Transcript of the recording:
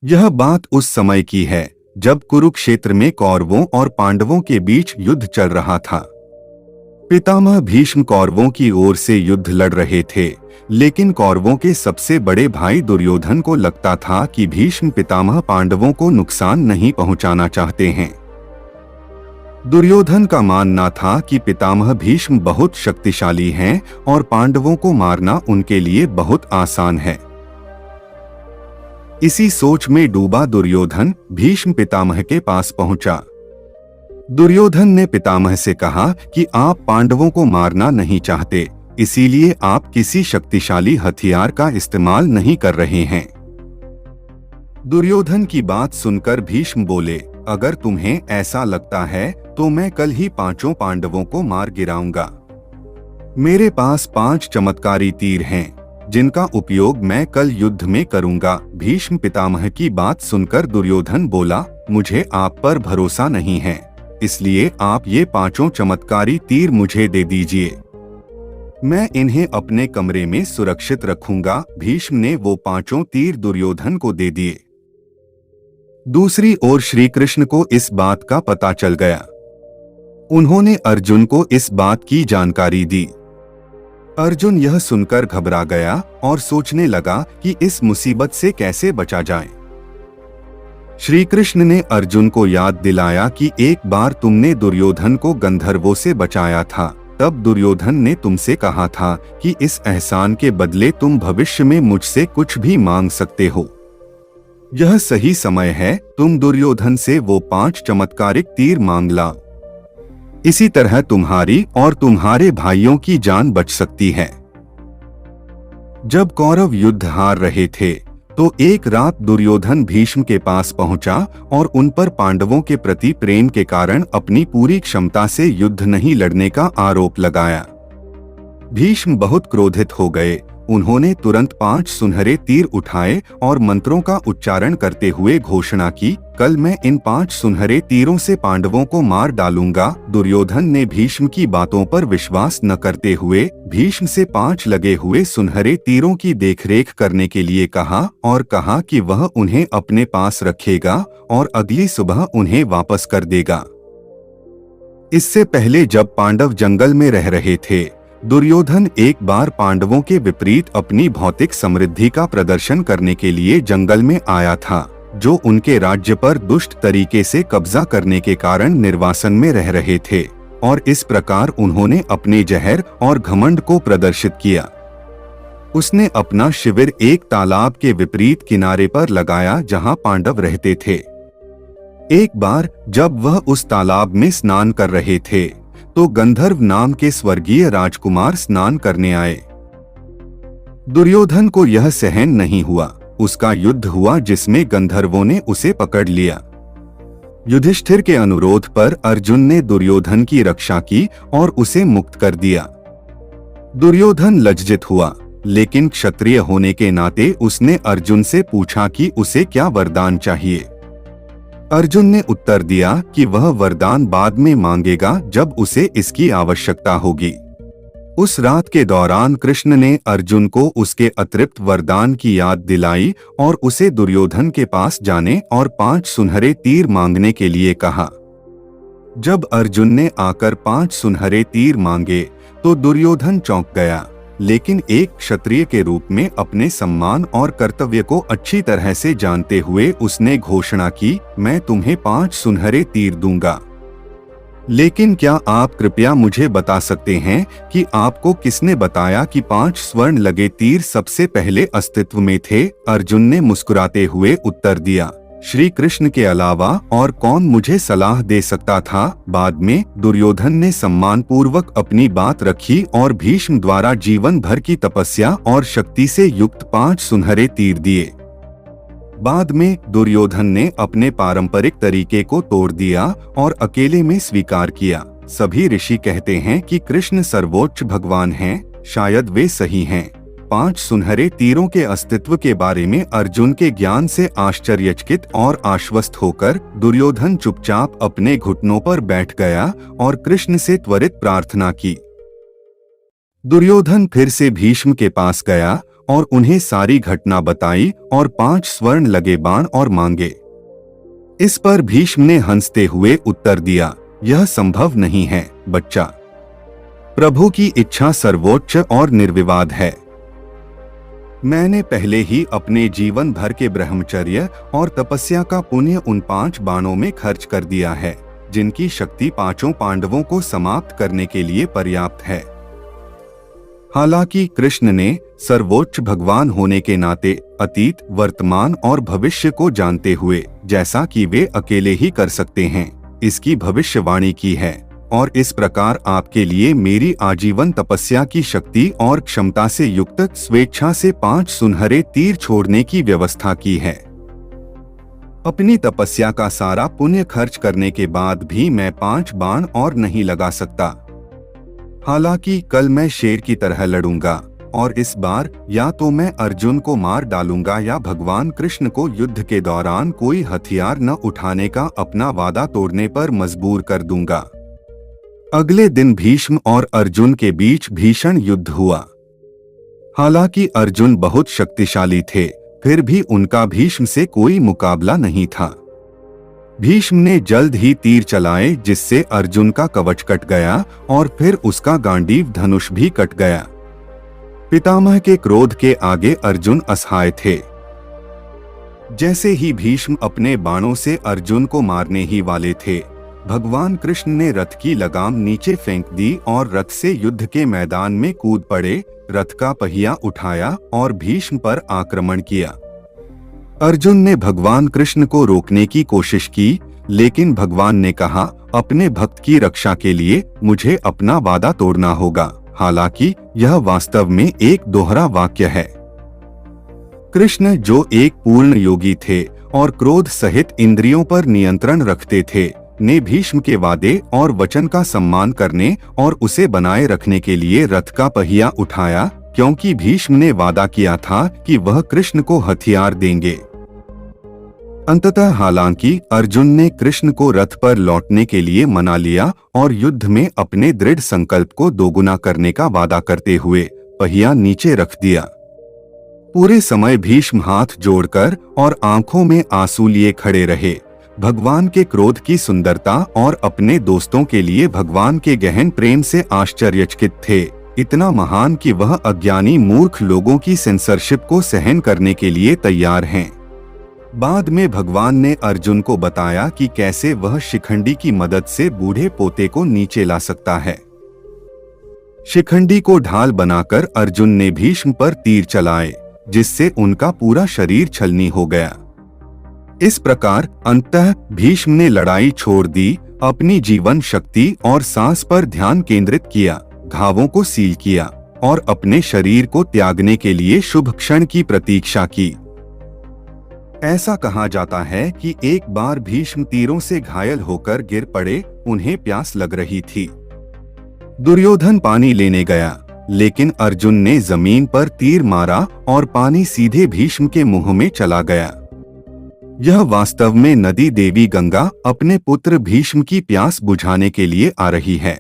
यह बात उस समय की है जब कुरुक्षेत्र में कौरवों और पांडवों के बीच युद्ध चल रहा था। पितामह भीष्म कौरवों की ओर से युद्ध लड़ रहे थे, लेकिन कौरवों के सबसे बड़े भाई दुर्योधन को लगता था कि भीष्म पितामह पांडवों को नुकसान नहीं पहुंचाना चाहते हैं। दुर्योधन का मानना था कि पितामह भीष्म बहुत शक्तिशाली हैं और पांडवों को मारना उनके लिए बहुत आसान है। इसी सोच में डूबा दुर्योधन भीष्म पितामह के पास पहुंचा। दुर्योधन ने पितामह से कहा कि आप पांडवों को मारना नहीं चाहते, इसीलिए आप किसी शक्तिशाली हथियार का इस्तेमाल नहीं कर रहे हैं। दुर्योधन की बात सुनकर भीष्म बोले, अगर तुम्हें ऐसा लगता है तो मैं कल ही 5 पांडवों को मार गिराऊंगा। मेरे पास 5 चमत्कारी तीर हैं, जिनका उपयोग मैं कल युद्ध में करूंगा। भीष्म पितामह की बात सुनकर दुर्योधन बोला, मुझे आप पर भरोसा नहीं है, इसलिए आप ये 5 चमत्कारी तीर मुझे दे दीजिए। मैं इन्हें अपने कमरे में सुरक्षित रखूंगा। भीष्म ने वो 5 तीर दुर्योधन को दे दिए। दूसरी ओर श्री कृष्ण को इस बात का पता चल गया। उन्होंने अर्जुन को इस बात की जानकारी दी। अर्जुन यह सुनकर घबरा गया और सोचने लगा कि इस मुसीबत से कैसे बचा जाए। श्री कृष्ण ने अर्जुन को याद दिलाया कि एक बार तुमने दुर्योधन को गंधर्वों से बचाया था। तब दुर्योधन ने तुमसे कहा था कि इस एहसान के बदले तुम भविष्य में मुझसे कुछ भी मांग सकते हो। यह सही समय है, तुम दुर्योधन से वो 5 चमत्कारिक तीर मांग ला। इसी तरह तुम्हारी और तुम्हारे भाइयों की जान बच सकती है। जब कौरव युद्ध हार रहे थे तो एक रात दुर्योधन भीष्म के पास पहुंचा और उन पर पांडवों के प्रति प्रेम के कारण अपनी पूरी क्षमता से युद्ध नहीं लड़ने का आरोप लगाया। भीष्म बहुत क्रोधित हो गए। उन्होंने तुरंत 5 सुनहरे तीर उठाए और मंत्रों का उच्चारण करते हुए घोषणा की, कल मैं इन 5 सुनहरे तीरों से पांडवों को मार डालूंगा। दुर्योधन ने भीष्म की बातों पर विश्वास न करते हुए भीष्म से 5 लगे हुए सुनहरे तीरों की देखरेख करने के लिए कहा और कहा कि वह उन्हें अपने पास रखेगा और अगली सुबह उन्हें वापस कर देगा। इससे पहले जब पांडव जंगल में रह रहे थे, दुर्योधन एक बार पांडवों के विपरीत अपनी भौतिक समृद्धि का प्रदर्शन करने के लिए जंगल में आया था, जो उनके राज्य पर दुष्ट तरीके से कब्जा करने के कारण निर्वासन में रह रहे थे, और इस प्रकार उन्होंने अपने जहर और घमंड को प्रदर्शित किया। उसने अपना शिविर एक तालाब के विपरीत किनारे पर लगाया जहां पांडव रहते थे। एक बार जब वह उस तालाब में स्नान कर रहे थे तो गंधर्व नाम के स्वर्गीय राजकुमार स्नान करने आए। दुर्योधन को यह सहन नहीं हुआ। उसका युद्ध हुआ जिसमें गंधर्वों ने उसे पकड़ लिया। युधिष्ठिर के अनुरोध पर अर्जुन ने दुर्योधन की रक्षा की और उसे मुक्त कर दिया। दुर्योधन लज्जित हुआ, लेकिन क्षत्रिय होने के नाते उसने अर्जुन से पूछा कि उसे क्या वरदान चाहिए। अर्जुन ने उत्तर दिया कि वह वरदान बाद में मांगेगा जब उसे इसकी आवश्यकता होगी। उस रात के दौरान कृष्ण ने अर्जुन को उसके अतिरिक्त वरदान की याद दिलाई और उसे दुर्योधन के पास जाने और 5 सुनहरे तीर मांगने के लिए कहा। जब अर्जुन ने आकर 5 सुनहरे तीर मांगे तो दुर्योधन चौंक गया, लेकिन एक क्षत्रिय के रूप में अपने सम्मान और कर्तव्य को अच्छी तरह से जानते हुए उसने घोषणा की, मैं तुम्हें 5 सुनहरे तीर दूंगा। लेकिन क्या आप कृपया मुझे बता सकते हैं कि आपको किसने बताया कि 5 स्वर्ण लगे तीर सबसे पहले अस्तित्व में थे? अर्जुन ने मुस्कुराते हुए उत्तर दिया, श्री कृष्ण के अलावा और कौन मुझे सलाह दे सकता था। बाद में दुर्योधन ने सम्मान पूर्वक अपनी बात रखी और भीष्म द्वारा जीवन भर की तपस्या और शक्ति से युक्त 5 सुनहरे तीर दिए। बाद में दुर्योधन ने अपने पारंपरिक तरीके को तोड़ दिया और अकेले में स्वीकार किया। सभी ऋषि कहते हैं कि कृष्ण सर्वोच्च भगवान हैं, शायद वे सही हैं। 5 सुनहरे तीरों के अस्तित्व के बारे में अर्जुन के ज्ञान से आश्चर्यचकित और आश्वस्त होकर दुर्योधन चुपचाप अपने घुटनों पर बैठ गया और कृष्ण से त्वरित प्रार्थना की। दुर्योधन फिर से भीष्म के पास गया और उन्हें सारी घटना बताई और 5 स्वर्ण लगे बाण और मांगे। इस पर भीष्म ने हंसते हुए उत्तर दिया, यह संभव नहीं है बच्चा। प्रभु की इच्छा सर्वोच्च और निर्विवाद है। मैंने पहले ही अपने जीवन भर के ब्रह्मचर्य और तपस्या का पुण्य उन 5 बाणों में खर्च कर दिया है, जिनकी शक्ति 5 पांडवों को समाप्त करने के लिए पर्याप्त है। हालांकि कृष्ण ने सर्वोच्च भगवान होने के नाते अतीत, वर्तमान और भविष्य को जानते हुए, जैसा कि वे अकेले ही कर सकते हैं, इसकी भविष्यवाणी की है और इस प्रकार आपके लिए मेरी आजीवन तपस्या की शक्ति और क्षमता से युक्त स्वेच्छा से 5 सुनहरे तीर छोड़ने की व्यवस्था की है। अपनी तपस्या का सारा पुण्य खर्च करने के बाद भी मैं 5 बाण और नहीं लगा सकता। हालांकि कल मैं शेर की तरह लड़ूंगा और इस बार या तो मैं अर्जुन को मार डालूंगा या भगवान कृष्ण को युद्ध के दौरान कोई हथियार न उठाने का अपना वादा तोड़ने पर मजबूर कर दूंगा। अगले दिन भीष्म और अर्जुन के बीच भीषण युद्ध हुआ। हालांकि अर्जुन बहुत शक्तिशाली थे, फिर भी उनका भीष्म से कोई मुकाबला नहीं था। भीष्म ने जल्द ही तीर चलाए, जिससे अर्जुन का कवच कट गया और फिर उसका गांडीव धनुष भी कट गया। पितामह के क्रोध के आगे अर्जुन असहाय थे। जैसे ही भीष्म अपने बाणों से अर्जुन को मारने ही वाले थे, भगवान कृष्ण ने रथ की लगाम नीचे फेंक दी और रथ से युद्ध के मैदान में कूद पड़े, रथ का पहिया उठाया और भीष्म पर आक्रमण किया। अर्जुन ने भगवान कृष्ण को रोकने की कोशिश की, लेकिन भगवान ने कहा, अपने भक्त की रक्षा के लिए मुझे अपना वादा तोड़ना होगा। हालांकि यह वास्तव में एक दोहरा वाक्य है। कृष्ण जो एक पूर्ण योगी थे और क्रोध सहित इंद्रियों पर नियंत्रण रखते थे, ने भीष्म के वादे और वचन का सम्मान करने और उसे बनाए रखने के लिए रथ का पहिया उठाया, क्योंकि भीष्म ने वादा किया था कि वह कृष्ण को हथियार देंगे। अंततः हालांकि अर्जुन ने कृष्ण को रथ पर लौटने के लिए मना लिया और युद्ध में अपने दृढ़ संकल्प को दोगुना करने का वादा करते हुए पहिया नीचे रख दिया। पूरे समय भीष्म हाथ जोड़कर और आंखों में आंसू लिए खड़े रहे। भगवान के क्रोध की सुंदरता और अपने दोस्तों के लिए भगवान के गहन प्रेम से आश्चर्यचकित थे, इतना महान कि वह अज्ञानी मूर्ख लोगों की सेंसरशिप को सहन करने के लिए तैयार हैं। बाद में भगवान ने अर्जुन को बताया कि कैसे वह शिखंडी की मदद से बूढ़े पोते को नीचे ला सकता है। शिखंडी को ढाल बनाकर अर्जुन ने भीष्म पर तीर चलाए, जिससे उनका पूरा शरीर छलनी हो गया। इस प्रकार अंततः भीष्म ने लड़ाई छोड़ दी, अपनी जीवन शक्ति और सांस पर ध्यान केंद्रित किया, घावों को सील किया और अपने शरीर को त्यागने के लिए शुभ क्षण की प्रतीक्षा की। ऐसा कहा जाता है कि एक बार भीष्म तीरों से घायल होकर गिर पड़े, उन्हें प्यास लग रही थी। दुर्योधन पानी लेने गया, लेकिन अर्जुन ने जमीन पर तीर मारा और पानी सीधे भीष्म के मुंह में चला गया। यह वास्तव में नदी देवी गंगा अपने पुत्र भीष्म की प्यास बुझाने के लिए आ रही है।